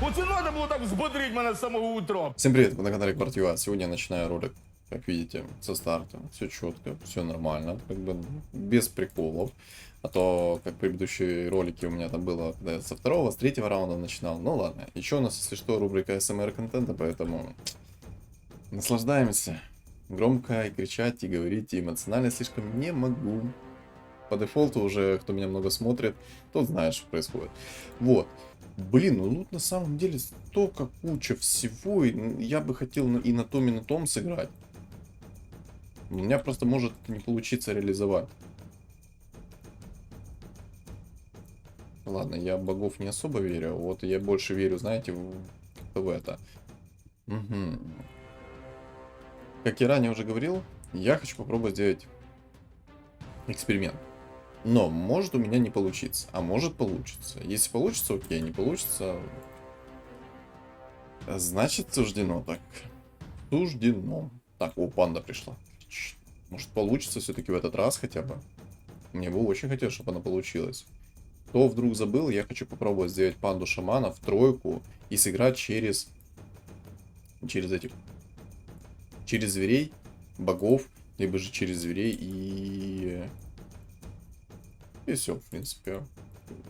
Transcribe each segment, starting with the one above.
Оце надо було так взбодрить мене з самого утра. Всем привет, вы на канале Квартива. Сегодня я начинаю ролик, как видите, со старта. Все четко, все нормально, как бы без приколов. А то, как предыдущие ролики у меня там было, когда я со второго, с третьего раунда начинал. Ну ладно, еще у нас, если что, рубрика СМР контента, поэтому наслаждаемся. Громко и кричать, и говорить, и эмоционально слишком не могу. По дефолту уже, кто меня много смотрит, тот знает, что происходит. Вот. Блин, ну лут на самом деле столько куча всего, и я бы хотел и на том сыграть. У меня просто может не получиться реализовать. Ладно, я в богов не особо верю, вот я больше верю, знаете, в это. Угу. Как я ранее уже говорил, я хочу попробовать сделать эксперимент. Но может у меня не получиться, а может получится. Если получится, окей, не получится, значит суждено так. Суждено. Так, о, панда пришла. Может получится все-таки в этот раз хотя бы. Мне бы очень хотелось, чтобы она получилась. Кто вдруг забыл, я хочу попробовать сделать панду шамана в тройку и сыграть через этих. Через зверей, богов, либо же через зверей и все, в принципе.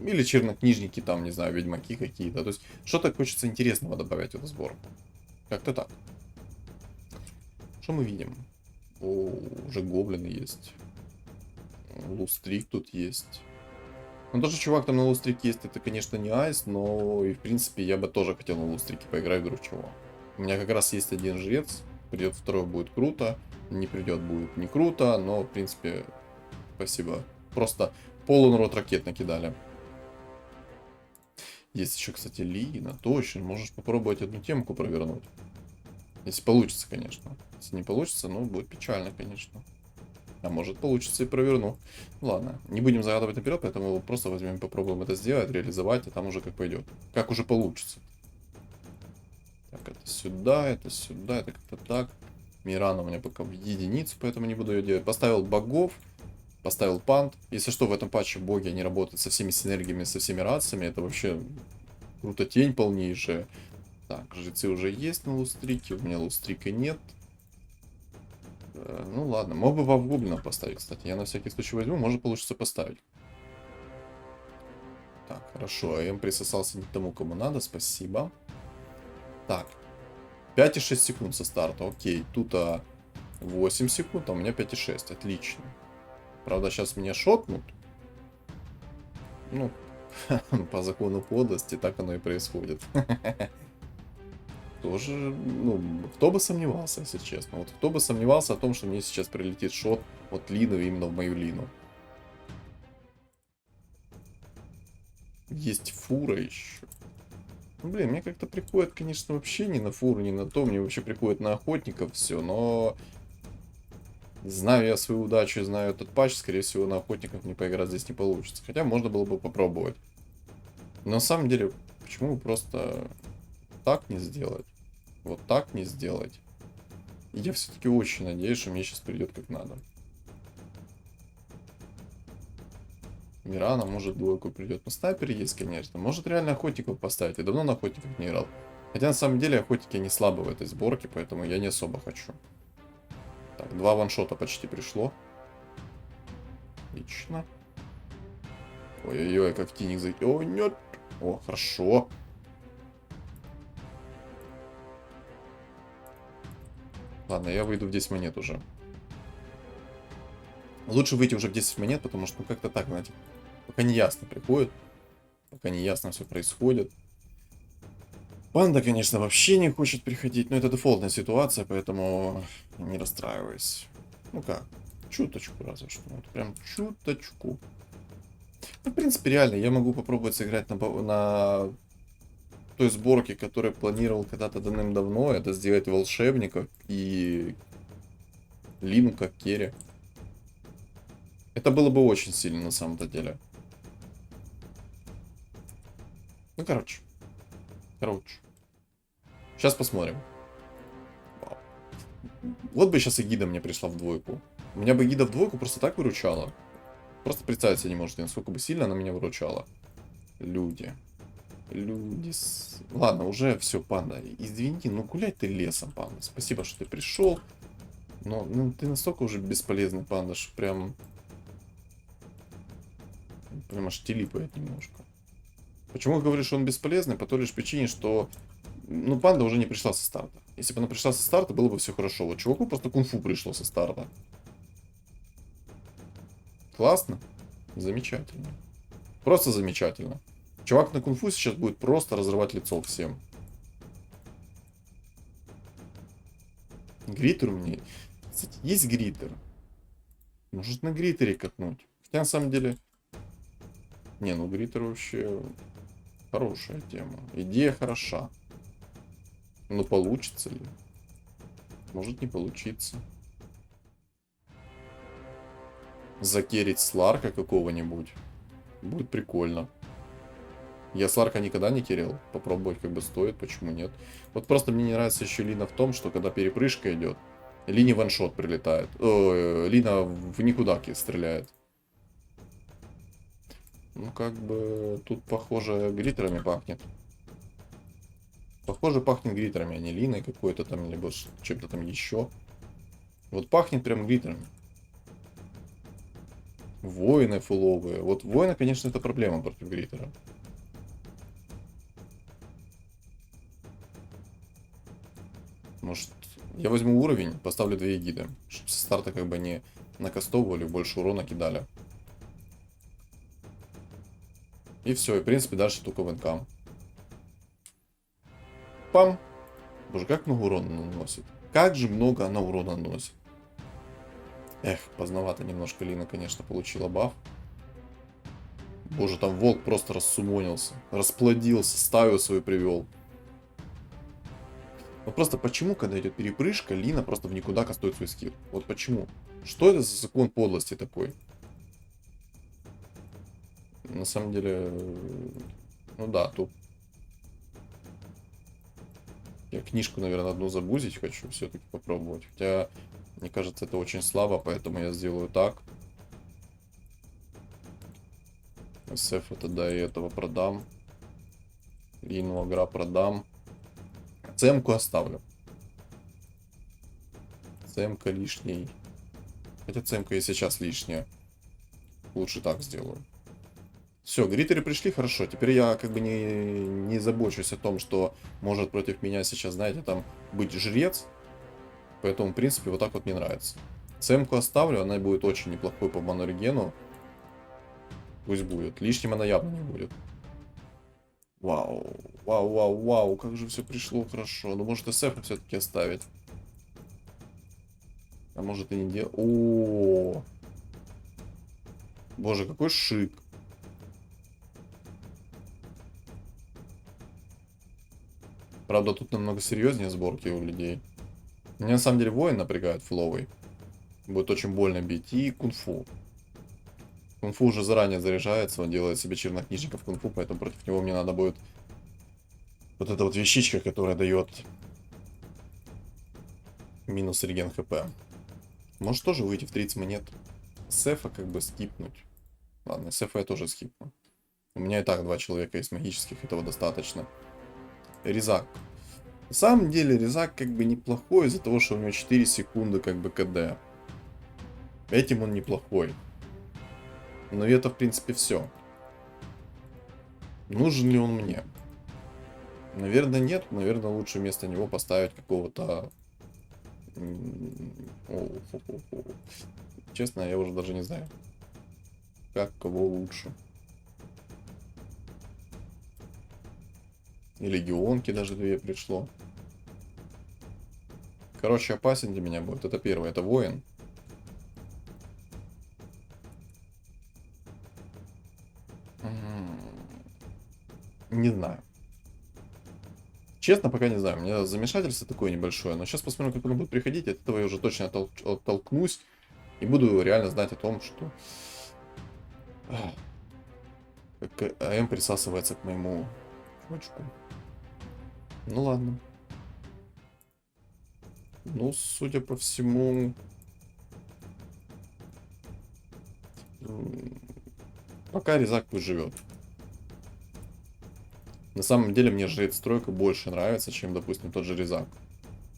Или чернокнижники, там, не знаю, ведьмаки какие-то. То есть, что-то хочется интересного добавить в эту сборку. Как-то так. Что мы видим? О, уже гоблины есть. Лустрик тут есть. Ну, тоже чувак там на лустрике есть, это, конечно, не айс, но и, в принципе, я бы тоже хотел на лустрике поиграть вдруг чего. У меня как раз есть один жрец. Придет второй, будет круто. Не придет, будет не круто, но, в принципе, спасибо. Просто полон рот ракет накидали. Есть еще, кстати, Лина. Точно, можешь попробовать одну темку провернуть. Если получится, конечно. Если не получится, ну, будет печально, конечно. А может получится и проверну. Ладно, не будем загадывать наперед, поэтому просто возьмем, попробуем это сделать, реализовать, а там уже как пойдет. Как уже получится. Так, это сюда, это как-то так. Мирана у меня пока в единицу, поэтому не буду ее делать. Поставил богов. Поставил пант. Если что, в этом патче боги, они работают со всеми синергиями, со всеми рациями. Это вообще круто, тень полнейшая. Так, жрецы уже есть на лустрике. У меня лустрика нет. Ну ладно, мог бы в гоблина поставить, кстати. Я на всякий случай возьму, может получится поставить. Так, хорошо. АМ присосался не тому, кому надо, спасибо. Так. 5,6 секунд со старта, окей. Тут 8 секунд, а у меня 5,6, отлично. Правда, сейчас меня шотнут. Ну, по закону подлости, так оно и происходит. Тоже, ну, кто бы сомневался, если честно. Вот кто бы сомневался о том, что мне сейчас прилетит шот от Лины именно в мою Лину. Есть фура еще. Ну, блин, мне как-то приходит, конечно, вообще не на фуру, не на то. Мне вообще приходит на охотников все, но... Знаю я свою удачу, знаю этот патч, скорее всего, на охотников мне поиграть здесь не получится. Хотя можно было бы попробовать. Но на самом деле, почему бы просто так не сделать? Вот так не сделать. И я все-таки очень надеюсь, что мне сейчас придет как надо. Мирана, может, двойку придет. Но снайпер есть, конечно. Может, реально охотников поставить. Я давно на охотниках не играл. Хотя, на самом деле, охотники не слабы в этой сборке, поэтому я не особо хочу. Так, 2 ваншота почти пришло. Отлично. Ой-ой-ой, как тиник за... О, нет. О, хорошо. Ладно, я выйду в 10 монет уже. Лучше выйти уже в 10 монет, потому что, ну, как-то так, знаете, пока не ясно приходит. Пока не ясно все происходит. Панда, конечно, вообще не хочет приходить, но это дефолтная ситуация, поэтому не расстраивайся. Ну как, чуточку разве что, вот прям чуточку. Ну, в принципе, реально, я могу попробовать сыграть на той сборке, которую планировал когда-то давным-давно. Это сделать волшебников и Лину как керри. Это было бы очень сильно на самом-то деле. Ну, короче. Сейчас посмотрим. Вау. Вот бы сейчас и гида мне пришла в двойку. У меня бы гида в двойку просто так выручала. Просто представить себе не можете, насколько бы сильно она меня выручала. Люди. Ладно, уже все, панда. Извини, ну гуляй ты лесом, панда. Спасибо, что ты пришел. Но ну, ты настолько уже бесполезный, панда, что прям аж телипает немножко. Почему я говорю, что он бесполезный? По той лишь причине, что ну, панда уже не пришла со старта. Если бы она пришла со старта, было бы все хорошо. Вот чуваку просто кунг-фу пришло со старта. Классно? Замечательно. Просто замечательно. Чувак на кунг-фу сейчас будет просто разрывать лицо всем. Гритер у меня... Кстати, есть гритер. Может на гритере катнуть. Хотя на самом деле... Не, ну гритер вообще... Хорошая тема. Идея хороша. Но получится ли? Может не получиться. Закерить Сларка какого-нибудь. Будет прикольно. Я Сларка никогда не керил. Попробовать как бы стоит, почему нет. Вот просто мне не нравится еще Лина в том, что когда перепрыжка идет, Лине ваншот прилетает. Лина в никуда стреляет. Ну как бы тут похоже гритерами пахнет. Похоже пахнет гритерами, а не Линой какой-то там, либо чем-то там еще. Вот пахнет прям гритерами. Воины фуловые. Вот воины, конечно, это проблема против гритера. Может, я возьму уровень, поставлю 2 эгиды, чтобы со старта как бы не накастовывали, больше урона кидали. И все, и в принципе дальше только венкам. Пам! Боже, как много урона наносит. Как же много она урона наносит. Эх, поздновато немножко Лина, конечно, получила баф. Боже, там волк просто рассумонился. Расплодился, стаю свою привел. Ну просто почему, когда идет перепрыжка, Лина просто в никуда кастует свой скилл? Вот почему? Что это за закон подлости такой? На самом деле... Ну да, тут... Я книжку, наверное, одну забузить хочу все-таки попробовать. Хотя, мне кажется, это очень слабо, поэтому я сделаю так. СФ это до этого продам. Лину Агра продам. Цемку оставлю. Цемка лишний. Хотя цемка и сейчас лишняя. Лучше так сделаю. Все, гритеры пришли, хорошо. Теперь я как бы не забочусь о том, что может против меня сейчас, знаете, там быть жрец. Поэтому, в принципе, вот так вот мне нравится. Цемку оставлю, она будет очень неплохой по манорегену. Пусть будет. Лишним она явно не будет. Вау, вау, вау, вау, как же все пришло хорошо. Ну, может, СФ все-таки оставить. А может и не делать. О, боже, какой шик. Правда, тут намного серьезнее сборки у людей. Меня на самом деле воин напрягает фловый. Будет очень больно бить. И кунг-фу. Кунг-фу уже заранее заряжается, он делает себе чернокнижников кунг-фу, поэтому против него мне надо будет вот эта вот вещичка, которая дает минус реген хп. Может тоже выйти в 30 монет. Сефа как бы скипнуть. Ладно, Сефа я тоже скипну. У меня и так 2 человека из магических, этого достаточно. Резак. На самом деле Резак как бы неплохой из-за того, что у него 4 секунды как бы КД. Этим он неплохой. Но это в принципе все. Нужен ли он мне? Наверное, нет. Наверное, лучше вместо него поставить какого-то... Честно, я уже даже не знаю, как кого лучше. И легионки даже 2 пришло. Короче, опасен для меня будет. Это первое. Это воин. Не знаю. Честно, пока не знаю. У меня замешательство такое небольшое. Но сейчас посмотрим, как он будет приходить. От этого я уже точно оттолкнусь. И буду реально знать о том, что... Как АМ присасывается к моему чувачку. Ну ладно. Ну, судя по всему... Пока Резак пусть живет. На самом деле мне жрец-тройка больше нравится, чем, допустим, тот же резак.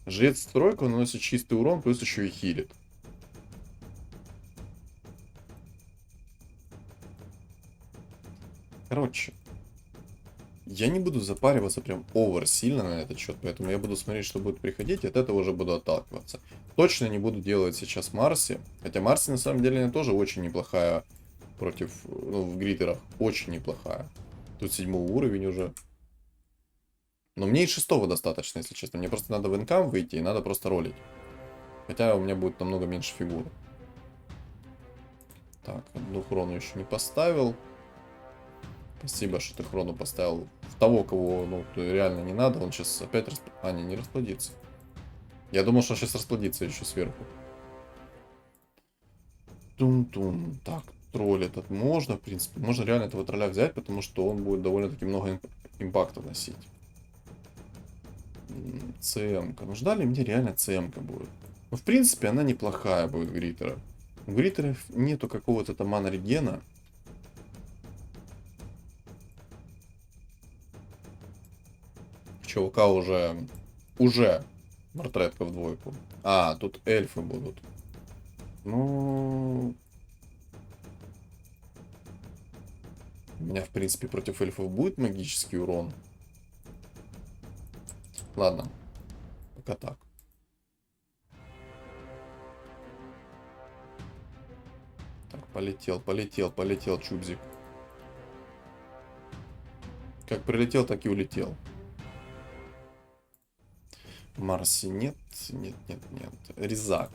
Жрец-тройка наносит чистый урон, плюс еще и хилит. Короче, я не буду запариваться прям овер сильно на этот счет, поэтому я буду смотреть, что будет приходить, и от этого уже буду отталкиваться. Точно не буду делать сейчас Марси, хотя Марси на самом деле тоже очень неплохая против, ну, в гритерах, очень неплохая. Тут 7-й уровень уже. Но мне и 6-го достаточно, если честно. Мне просто надо в инкам выйти и надо просто ролить. Хотя у меня будет намного меньше фигур. Так, одну хрону еще не поставил. Спасибо, что ты хрону поставил в того, кого, ну, реально не надо. Он сейчас опять А, не расплодится. Я думал, что он сейчас расплодится еще сверху. Тум-тум. Так, тролль этот можно, в принципе. Можно реально этого тролля взять, потому что он будет довольно-таки много импакта носить. ЦМ-ка. Ну, ждали мне реально ЦМ-ка будет. Ну, в принципе, она неплохая будет Гриттера. У Гриттеров нету какого-то там мана-регена. Чувака уже мартретка в двойку. А, тут эльфы будут. Ну... У меня, в принципе, против эльфов будет магический урон. Ладно. Пока так. Так, полетел чубзик. Как прилетел, так и улетел. Марси нет. Резак.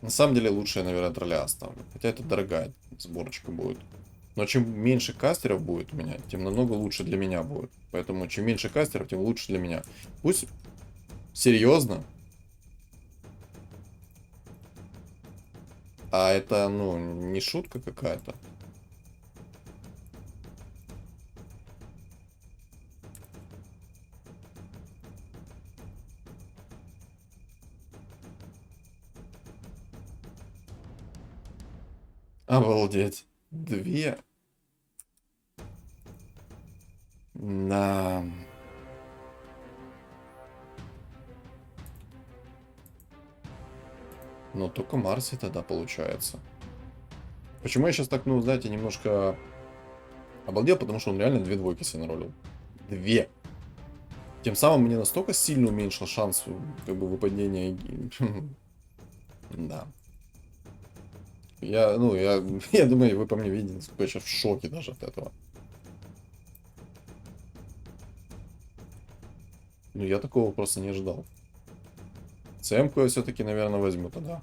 На самом деле лучше я, наверное, тролля оставлю. Хотя это дорогая сборочка будет. Но чем меньше кастеров будет у меня, тем намного лучше для меня будет. Поэтому чем меньше кастеров, тем лучше для меня. Пусть... Серьезно? А это, ну, не шутка какая-то. Обалдеть. 2. На. Но только Марси тогда получается. Почему я сейчас так, ну, знаете, немножко обалдел, потому что он реально 2 двойки себе наролил. 2. Тем самым мне настолько сильно уменьшил шанс, как бы, выпадения. Да. Я думаю, вы по мне видите, насколько я сейчас в шоке даже от этого. Ну, я такого просто не ожидал. ЦМ-ку я все-таки, наверное, возьму тогда.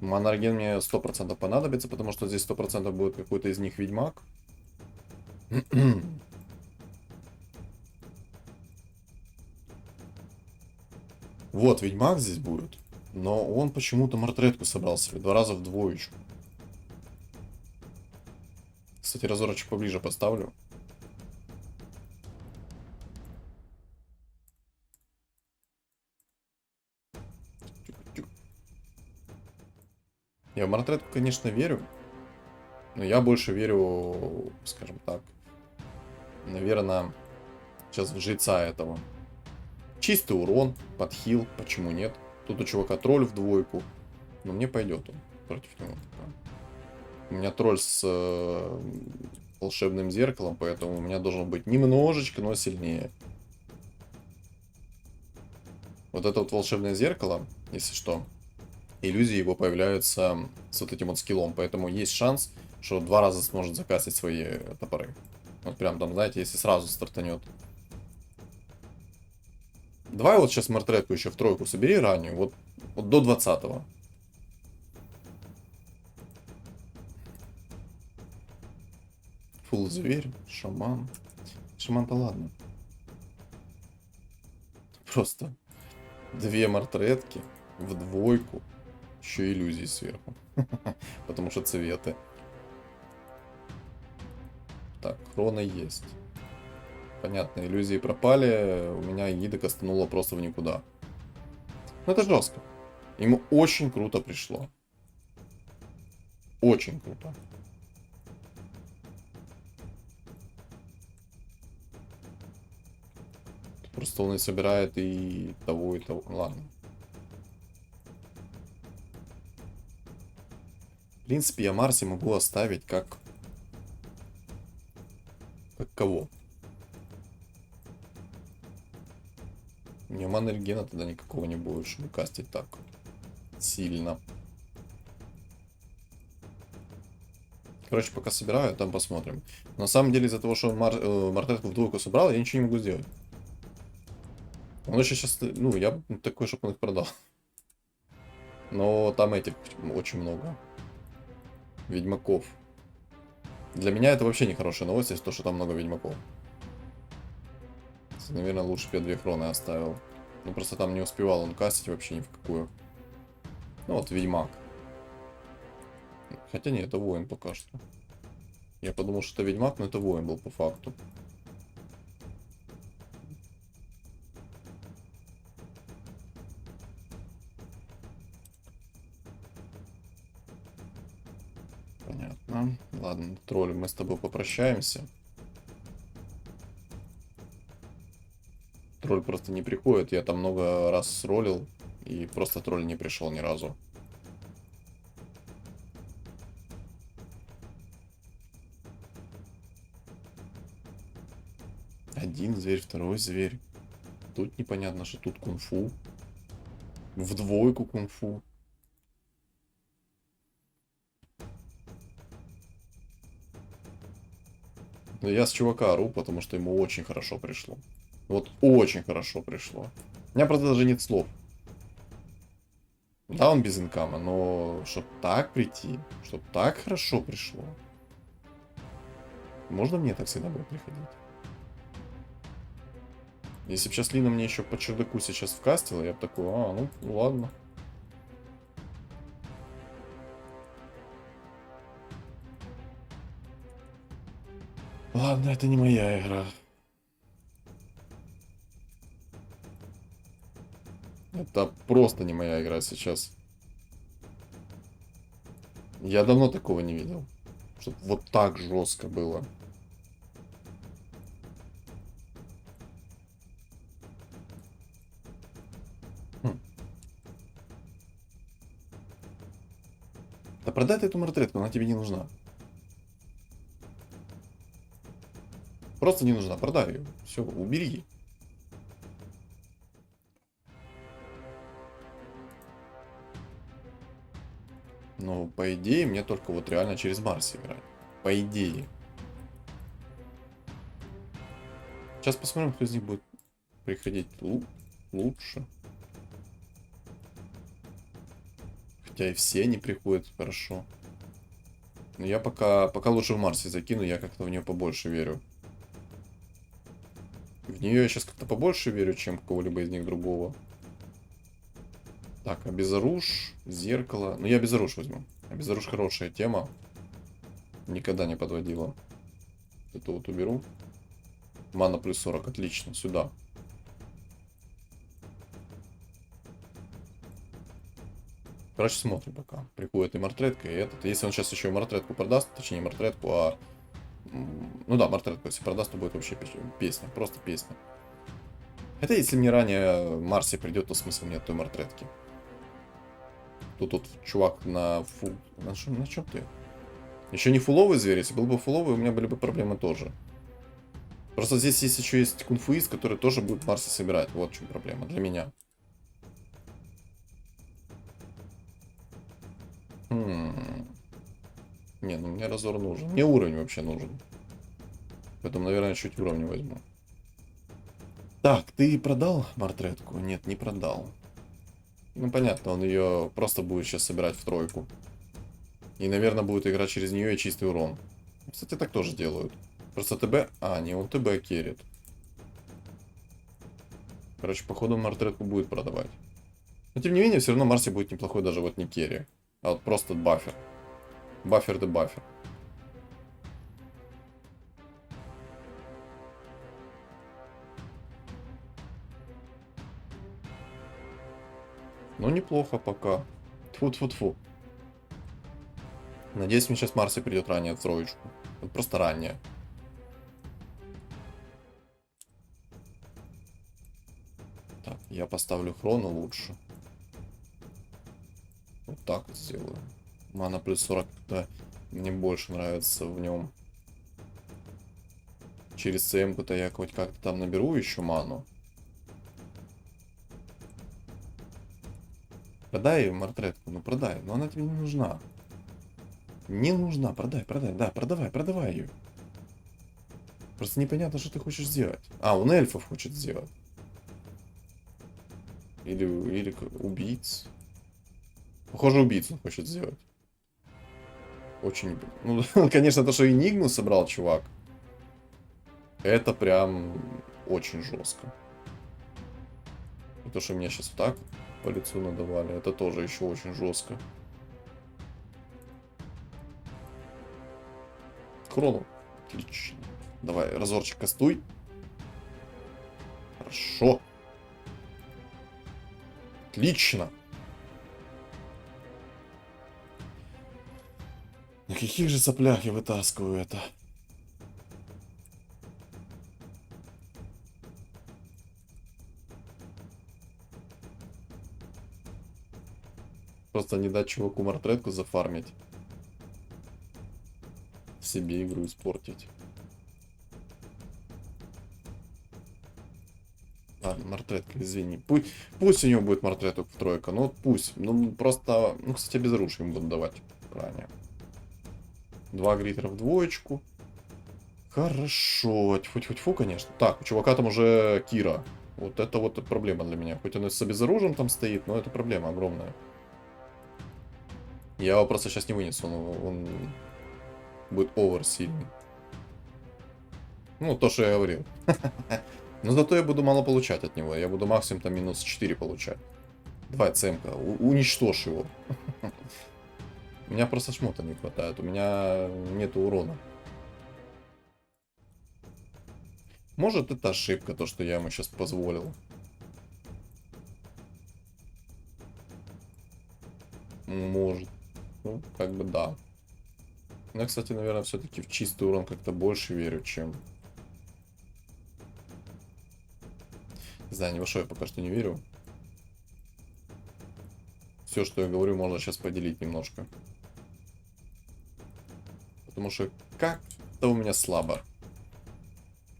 Манарген мне 100% понадобится, потому что здесь 100% будет какой-то из них ведьмак. Вот, ведьмак здесь будет. Но он почему-то мартретку собрал себе 2 раза в двоечку. Кстати, разорочек поближе поставлю. Я в мартретку, конечно, верю. Но я больше верю, скажем так, наверное, сейчас в жреца этого. Чистый урон, подхил, почему нет? Тут у чувака тролль в двойку. Но мне пойдет он против него. У меня тролль с волшебным зеркалом, поэтому у меня должен быть немножечко, но сильнее. Вот это вот волшебное зеркало, если что, иллюзии его появляются с вот этим вот скиллом. Поэтому есть шанс, что 2 раза сможет закастить свои топоры. Вот прям там, знаете, если сразу стартанет. Давай вот сейчас мартретку еще в тройку собери раннюю. Вот до 20-го. Фул зверь, шаман. Шаман-то ладно. Просто 2 мартретки в двойку. Еще иллюзии сверху. Потому что цветы. Так, хрона есть. Понятно, иллюзии пропали. У меня гида кастанула просто в никуда. Ну это жестко. Ему очень круто пришло. Очень круто. Просто он и собирает и того, и того. Ладно. В принципе, я Марси могу оставить как... Как кого? У меня мана регена тогда никакого не будет, чтобы кастить так сильно. Короче, пока собираю, там посмотрим. На самом деле, из-за того, что он Мартретку в двойку собрал, я ничего не могу сделать. Он еще сейчас... Ну, я такой, чтобы он их продал. Но там этих очень много. Ведьмаков. Для меня это вообще не хорошая новость, если то, что там много ведьмаков. Наверное, лучше бы я 2 кроны оставил. Ну, просто там не успевал он кастить вообще ни в какую. Ну, вот ведьмак. Хотя нет, это воин пока что. Я подумал, что это ведьмак, но это воин был по факту. Понятно. Ладно, тролль, мы с тобой попрощаемся. Тролль просто не приходит. Я там много раз сролил, и просто тролль не пришел ни разу. Один зверь, второй зверь. Тут непонятно, что тут кунг-фу. В двойку кунг-фу. Но я с чувака ору, потому что ему очень хорошо пришло. Вот очень хорошо пришло. У меня, правда, даже нет слов. Да, он без инкама, но чтоб так прийти, чтоб так хорошо пришло. Можно мне так всегда будет приходить? Если бы сейчас Лина мне еще по чердаку сейчас вкастила, я бы такой, ну ладно. Ладно, это не моя игра. Это просто не моя игра сейчас. Я давно такого не видел. Чтоб вот так жестко было. Хм. Да продай ты эту мартретку, она тебе не нужна. Просто не нужна, продай ее. Все, убери. Но по идее мне только вот реально через Марс играть. По идее. Сейчас посмотрим, кто из них будет приходить лучше. Хотя и все не приходят хорошо. Но я пока лучше в Марсе закину, я как-то в нее побольше верю. В нее я сейчас как-то побольше верю, чем кого-либо из них другого. Так, обезоруж, зеркало. Ну, я обезоруж возьму. Обезоруж хорошая тема. Никогда не подводила. Это вот уберу. Мана плюс 40, отлично, сюда. Короче, смотрим пока. Приходит и мартретка, и этот. Если он сейчас еще и мартретку продаст, точнее не мартретку, а... Ну да, мартретку, если продаст, то будет вообще песня. Просто песня. Хотя, если мне ранее Марси придет, то смысла нет той мартретки. Тут чувак на фул... На чем ты? Еще не фуловый зверь. Если был бы фуловый, у меня были бы проблемы тоже. Просто здесь есть еще есть кунфуист, который тоже будет Марси собирать. Вот в чем проблема для меня. Не, ну мне разор нужен. Мне уровень вообще нужен. Поэтому, наверное, чуть уровня возьму. Так, ты продал мартретку? Нет, не продал. Ну, понятно, он ее просто будет сейчас собирать в тройку. И, наверное, будет играть через нее и чистый урон. Кстати, так тоже делают. Просто ТБ... А, не, он ТБ керит. Короче, походу мартретку будет продавать. Но, тем не менее, все равно Марси будет неплохой даже вот не керри. А вот просто бафер. Бафер да бафер. Ну, неплохо пока. Тьфу-тьфу-тьфу. Надеюсь, мне сейчас Марси придет ранее в троечку. Вот просто ранее. Я поставлю хрону лучше. Вот так вот сделаю. Мана плюс 40, да, мне больше нравится в нем. Через ЦМ-ку-то я хоть как-то там наберу еще ману. Продай мартретку, ну продай, но она тебе не нужна. Не нужна, продай, да, продавай ее. Просто непонятно, что ты хочешь сделать. А, он эльфов хочет сделать. Или убийц. Похоже, убийцу хочет сделать. Очень... Ну, конечно, то, что Энигму собрал, чувак. Это прям очень жестко. И то, что меня сейчас так по лицу надавали, это тоже еще очень жестко. Хрону. Отлично. Давай, разорчик кастуй. Хорошо. Отлично. На каких же соплях я вытаскиваю это? Просто не дать чуваку мартретку зафармить. Себе игру испортить. Ладно, мартретка, извини. Пусть у него будет мартреток в тройка. Ну вот пусть. Ну просто... Ну, кстати, без руш им буду давать. Правильно. 2 гритера в двоечку. Хорошо. Тьфу-тьфу-тьфу, конечно. Так, у чувака там уже Кира. Вот это вот проблема для меня. Хоть он и с обезоружием там стоит, но это проблема огромная. Я его просто сейчас не вынесу. Он будет овер сильный. Ну, то, что я говорил. Но зато я буду мало получать от него. Я буду максимум там минус 4 получать. Давай, цемка, уничтожь его. У меня просто шмота не хватает. У меня нету урона. Может, это ошибка, то, что я ему сейчас позволил. Может. Ну, как бы да. Но я, кстати, наверное, все-таки в чистый урон как-то больше верю, чем... Не знаю, ни во что я пока что не верю. Все, что я говорю, можно сейчас поделить немножко. Потому что как-то у меня слабо.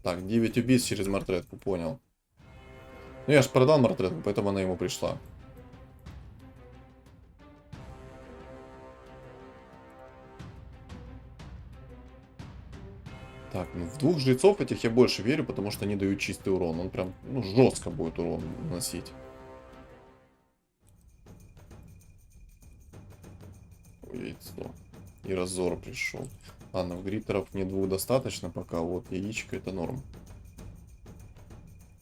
Так, 9 убийств через мартретку, понял. Ну я же продал мартретку, поэтому она ему пришла. Так, ну в двух жрецов этих я больше верю, потому что они дают чистый урон. Он прям, ну, жестко будет урон наносить. Яйцо. И разор пришел. Ладно, в гриттеров мне двух достаточно пока. Вот яичко это норм.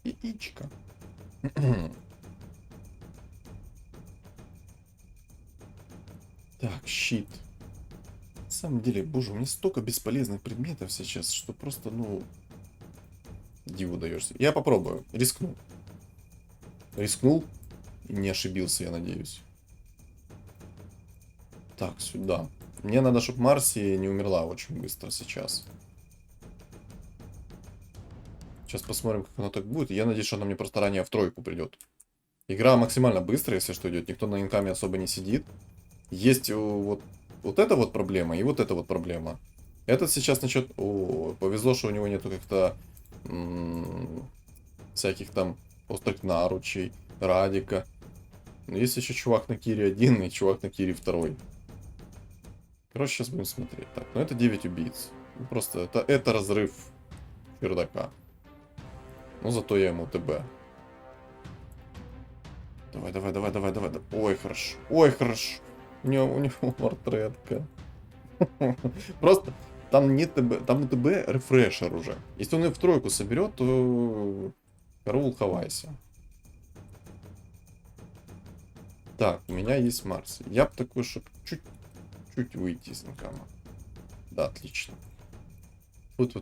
Яичко. Так, щит. На самом деле, боже, у меня столько бесполезных предметов сейчас, что просто, ну... Диву даешься. Я попробую. Рискну. Рискнул. И не ошибился, я надеюсь. Так, сюда. Мне надо, чтобы Марси не умерла очень быстро сейчас. Сейчас посмотрим, как оно так будет. Я надеюсь, что она мне просто ранее в тройку придет. Игра максимально быстрая, если что, идет. Никто на инкаме особо не сидит. Есть вот эта вот проблема и вот эта вот проблема. Этот сейчас насчет... О, повезло, что у него нету как-то всяких там острых наручей, радика. Но есть еще чувак на Кире 1 и чувак на Кире 2. Короче, сейчас будем смотреть. Так, ну это 9 убийц. Ну, просто это разрыв чердака. Ну зато я ему ТБ. Давай. Ой, хорошо. Ой, хорошо. У него мартретка. Просто там нет ТБ, там у ТБ рефрешер уже. Если он ее в тройку соберет, то Караул хавайся. Так, у меня есть Марси. Я бы такой, чтобы чуть выйти из инкама. Да, отлично. Вот.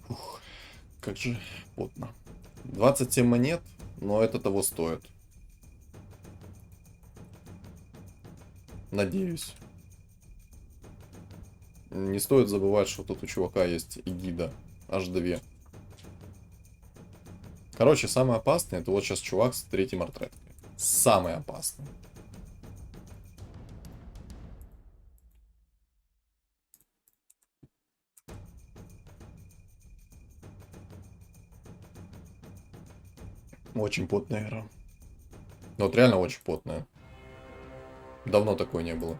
Фух, как же плотно. 27 монет, но это того стоит. Надеюсь. Не стоит забывать, что тут у чувака есть эгида. Аж 2. Короче, самый опасный это вот сейчас чувак с третьим артреткой. Самый опасный. Очень потная игра. Ну вот реально очень потная. Давно такой не было.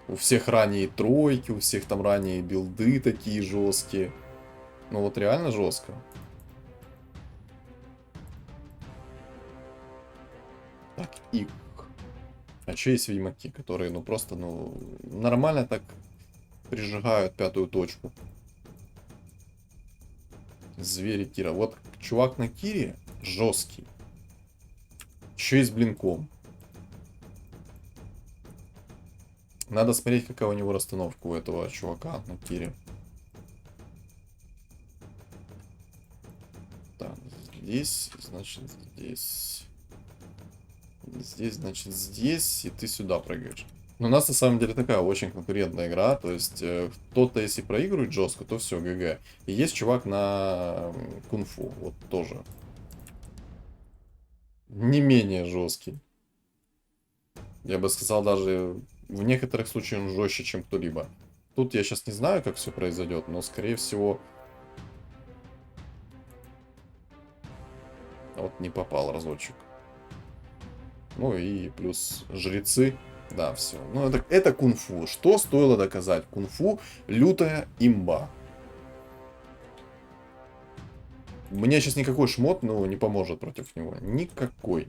У всех ранние тройки, у всех там ранние билды такие жесткие. Ну вот реально жестко. Так, и... А еще есть ведьмаки, которые, ну просто, ну, нормально так прижигают пятую точку. Звери Кира. Вот чувак на Кире жесткий. Еще и с блинком. Надо смотреть, какая у него расстановка у этого чувака на Кире. Так, здесь, значит, здесь. Здесь, значит, здесь, и ты сюда прыгаешь. Но у нас на самом деле такая очень конкурентная игра, то есть кто-то, если проигрывает жестко, то все, ГГ. И есть чувак на кунг-фу, вот тоже. Не менее жесткий. Я бы сказал, даже в некоторых случаях он жестче, чем кто-либо. Тут я сейчас не знаю, как все произойдет, но скорее всего... Вот не попал разочек. Ну и плюс жрецы. Да, все. Ну это кунг-фу. Что стоило доказать? Кунг-фу лютая имба. Мне сейчас никакой шмот, ну, не поможет против него. Никакой.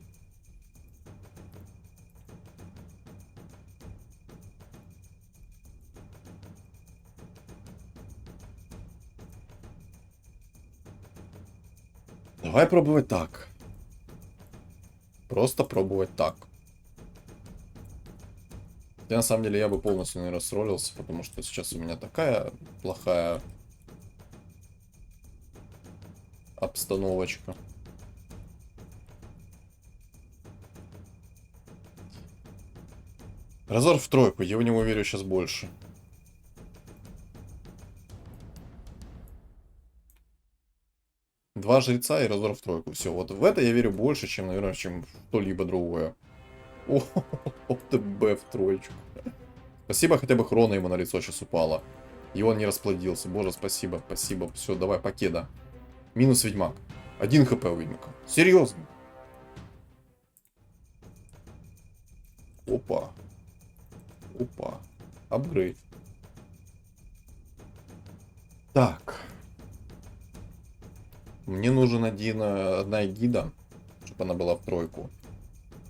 Давай пробовать так. Просто пробовать так. Я на самом деле я бы полностью не расстроился, потому что сейчас у меня такая плохая обстановочка. Разор в тройку, я в него верю сейчас больше. Два жреца и разор в тройку. Все, вот в это я верю больше, чем, наверное, чем в что-либо другое. О, ТБ в троечку. Спасибо, хотя бы хрона ему на лицо сейчас упала. И он не расплодился. Боже, спасибо, спасибо. Все, давай, покеда. Минус ведьмак. 1 хп у ведьмака. Серьезно? Опа. Опа. Апгрейд. Так. Мне нужен одна эгида, чтобы она была в тройку.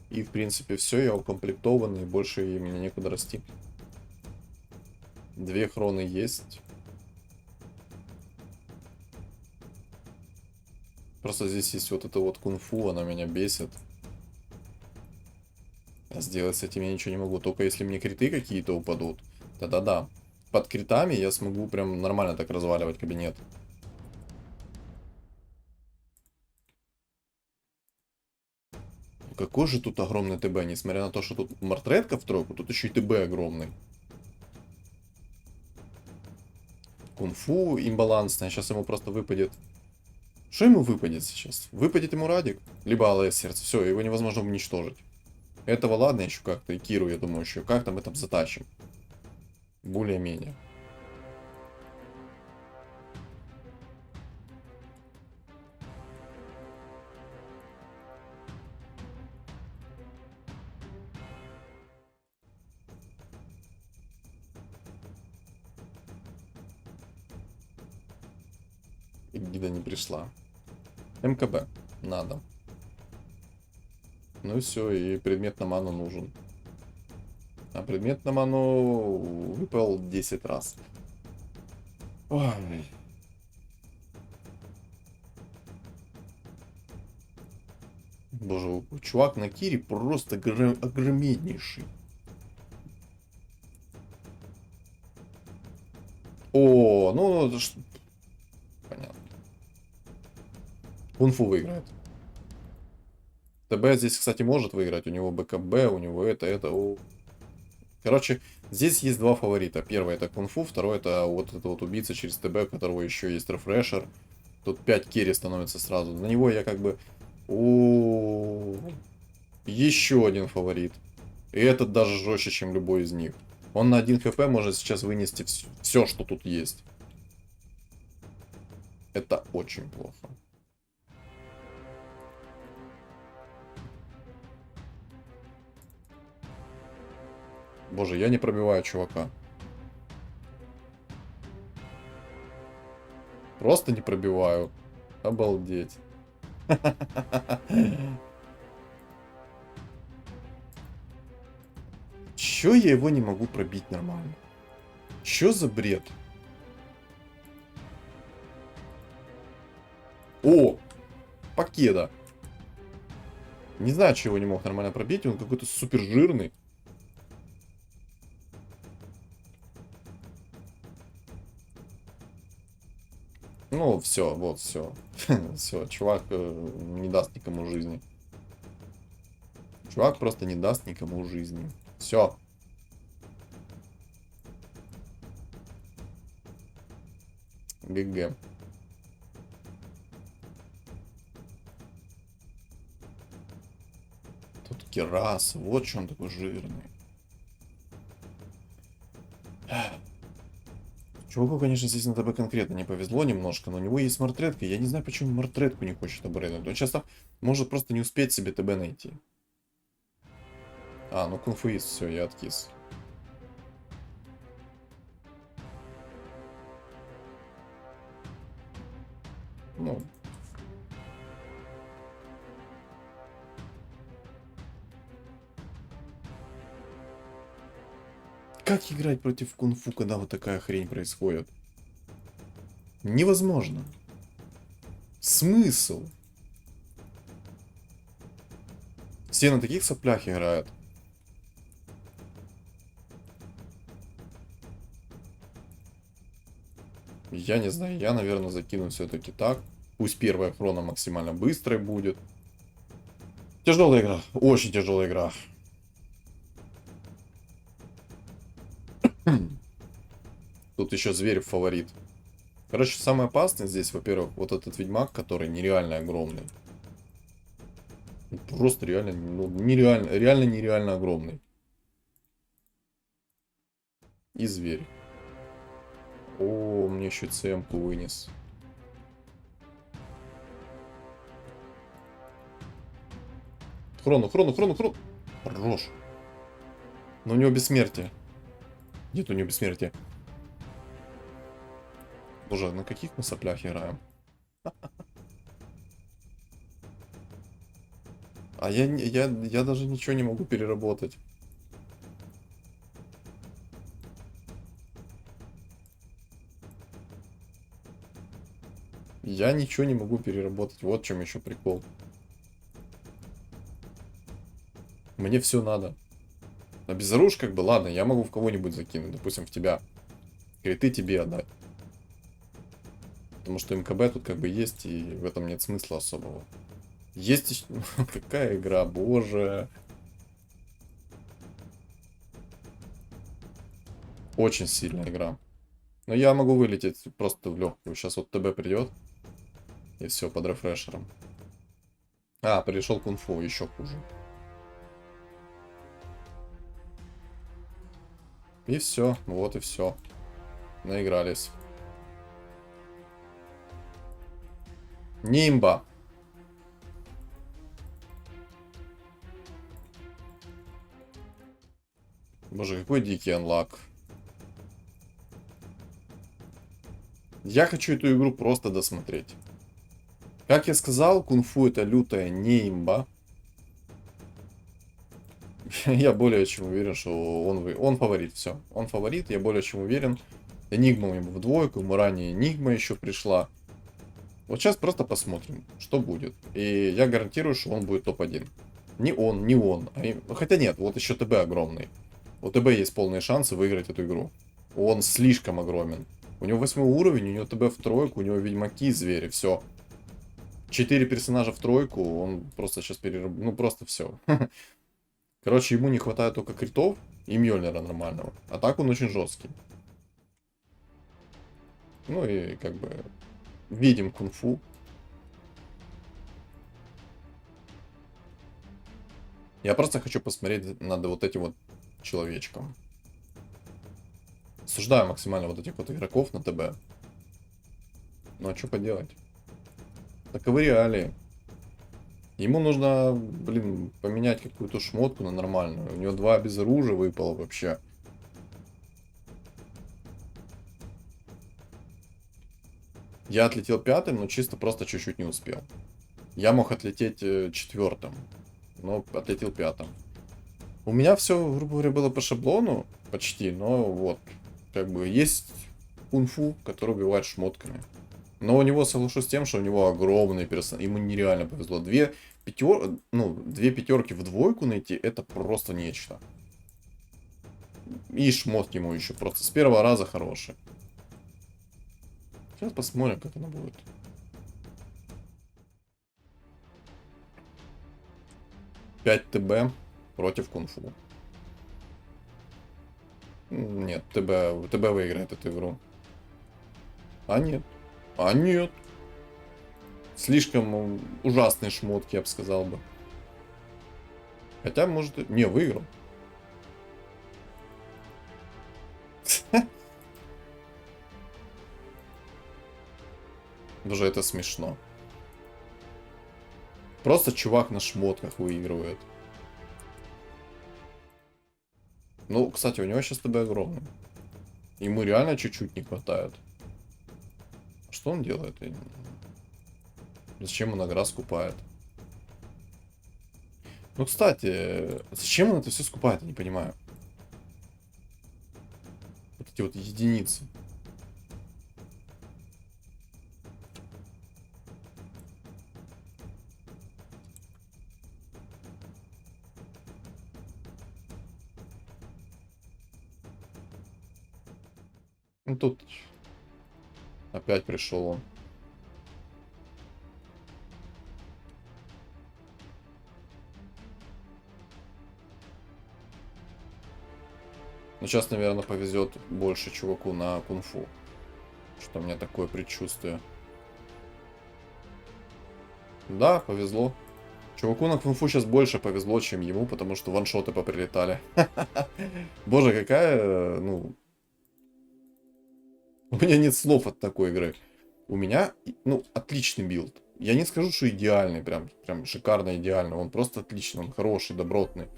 И, в принципе, все, я укомплектован, и больше мне некуда расти. 2 хроны есть. Просто здесь есть вот это вот кунг-фу, она меня бесит. А сделать с этим я ничего не могу. Только если мне криты какие-то упадут. Да-да-да. Под критами я смогу прям нормально так разваливать кабинет. Какой же тут огромный ТБ, несмотря на то, что тут мартретка в тройку, тут еще и ТБ огромный. Кунг-фу имбалансная, сейчас ему просто выпадет... Что ему выпадет сейчас? Выпадет ему Радик, либо Алое Сердце, все, его невозможно уничтожить. Этого ладно еще как-то, и Киру, я думаю, еще как-то мы там затащим. Более-менее. И гида не пришла. МКБ. Надо. Ну и все, и предмет на ману нужен. А предмет на ману выпал 10 раз. Ой. Боже, чувак на Кире просто огромнейший. О, ну это ж... Понятно. Кунг-фу выиграет. ТБ здесь, кстати, может выиграть. У него БКБ, у него это. О. Короче, здесь есть два фаворита. Первый это кунг-фу, второй это вот этот вот убийца через ТБ, у которого еще есть рефрешер. Тут 5 керри становится сразу. На него я как бы... О, еще один фаворит. И этот даже жестче, чем любой из них. Он на 1 хп может сейчас вынести все, что тут есть. Это очень плохо. Боже, я не пробиваю чувака. Просто не пробиваю. Обалдеть. Чё я его не могу пробить нормально? Чё за бред? О! Покеда. Не знаю, чего его не мог нормально пробить. Он какой-то супер жирный. Ну, все, вот, все. Все, чувак не даст никому жизни. Чувак просто не даст никому жизни. Все. ГГ. Тут Керас. Вот что он такой жирный. Чуваку, конечно, здесь на ТБ конкретно не повезло немножко, но у него есть мартретка. Я не знаю, почему мартретку не хочет обрейднуть. Он часто может просто не успеть себе ТБ найти. А, ну кунфуист, все, я откис. Ну. Как играть против кунг-фу, когда вот такая хрень происходит? Невозможно. Смысл? Все на таких соплях играют. Я не знаю, я, наверное, закину все-таки так. Пусть первая хрона максимально быстрой будет. Тяжелая игра, очень тяжелая игра. Тут еще зверь фаворит. Короче, самое опасное здесь, во-первых, вот этот ведьмак, который нереально огромный. Просто реально, ну, нереально, реально нереально огромный. И зверь. О, мне еще ЦМ-ку вынес. Хрону. Хорош. Но у него бессмертие. Нет, у него бессмертие. Боже, на каких мы соплях играем? А я даже ничего не могу переработать. Я ничего не могу переработать. Вот в чем еще прикол. Мне все надо. А без оружия, как бы, ладно, я могу в кого-нибудь закинуть. Допустим, в тебя. Криты тебе отдать. Потому что МКБ тут как бы есть, и в этом нет смысла особого. Есть еще... Какая игра, боже. Очень сильная игра. Но я могу вылететь просто в легкую. Сейчас вот ТБ придет. И все, под рефрешером. А, пришел кунг-фу, еще хуже. И все, вот и все. Наигрались. Нимба. Боже, какой дикий анлак. Я хочу эту игру просто досмотреть. Как я сказал, кунг-фу это лютая не имба. Я более чем уверен, что он фаворит. Все, он фаворит, я более чем уверен. Энигма у него в двойку, мы ранее Энигма еще пришла. Вот сейчас просто посмотрим, что будет. И я гарантирую, что он будет топ-1. Не он, не он. Хотя нет, вот еще ТБ огромный. У ТБ есть полные шансы выиграть эту игру. Он слишком огромен. У него 8 уровень, у него ТБ в тройку, у него ведьмаки, звери, все. 4 персонажа в тройку, он просто сейчас Ну просто все. Короче, ему не хватает только критов. И Мьёльнира нормального. А так он очень жесткий. Ну и как бы видим кунг-фу. Я просто хочу посмотреть над вот этим вот человечком. Осуждаю максимально вот этих вот игроков на ТБ. Ну а что поделать? Таковы реалии. Ему нужно, блин, поменять какую-то шмотку на нормальную. У него 2 безоружия выпало вообще. Я отлетел 5-м, но чисто просто чуть-чуть не успел. Я мог отлететь 4-м, но отлетел 5-м. У меня все, грубо говоря, было по шаблону почти, но вот, как бы есть кунг-фу, который убивает шмотками. Но у него, соглашусь с тем, что у него огромный персонаж. Ему нереально повезло. Две пятерки в двойку найти, это просто нечто. И шмотки ему еще просто с первого раза хорошие. Сейчас посмотрим, как оно будет. Пять ТБ против кунг-фу. Нет, ТБ выиграет эту игру. А нет. А нет. Слишком ужасные шмотки, я бы сказал бы. Хотя, может, не, выиграл. Боже, это смешно. Просто чувак на шмотках выигрывает. Ну, кстати, у него сейчас ТБ огромный. Ему реально чуть-чуть не хватает. Что он делает? Зачем он агра скупает? Ну, кстати, зачем он это все скупает, я не понимаю. Вот эти вот единицы. Ну, тут опять пришел он. Но сейчас, наверное, повезет больше чуваку на кунг-фу. Что у меня такое предчувствие. Да, повезло. Чуваку на кунг-фу сейчас больше повезло, чем ему, потому что ваншоты поприлетали. Боже, какая, ну... У меня нет слов от такой игры. У меня, ну, отличный билд. Я не скажу, что идеальный, прям шикарно идеальный. Он просто отличный, он хороший, добротный.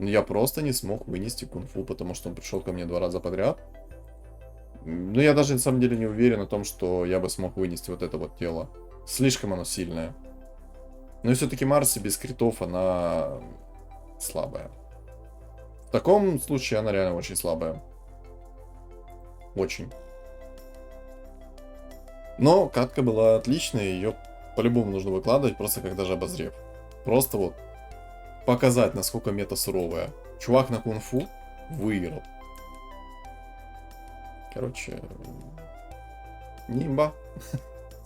Но я просто не смог вынести кунг-фу, потому что он пришел ко мне 2 раза подряд. Ну, я даже на самом деле не уверен о том, что я бы смог вынести вот это вот тело. Слишком оно сильное. Но и все-таки Марси без критов, она слабая. В таком случае она реально очень слабая. Очень. Но катка была отличная, ее по-любому нужно выкладывать, просто как даже обозрев. Просто вот показать, насколько мета суровая. Чувак на кунг-фу выиграл. Короче, не имба.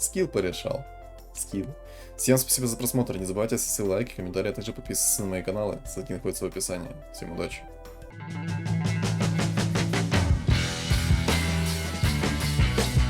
Скилл порешал. Скилл. Всем спасибо за просмотр. Не забывайте ставить лайки, комментарии, а также подписываться на мои каналы. Ссылки находятся в описании. Всем удачи.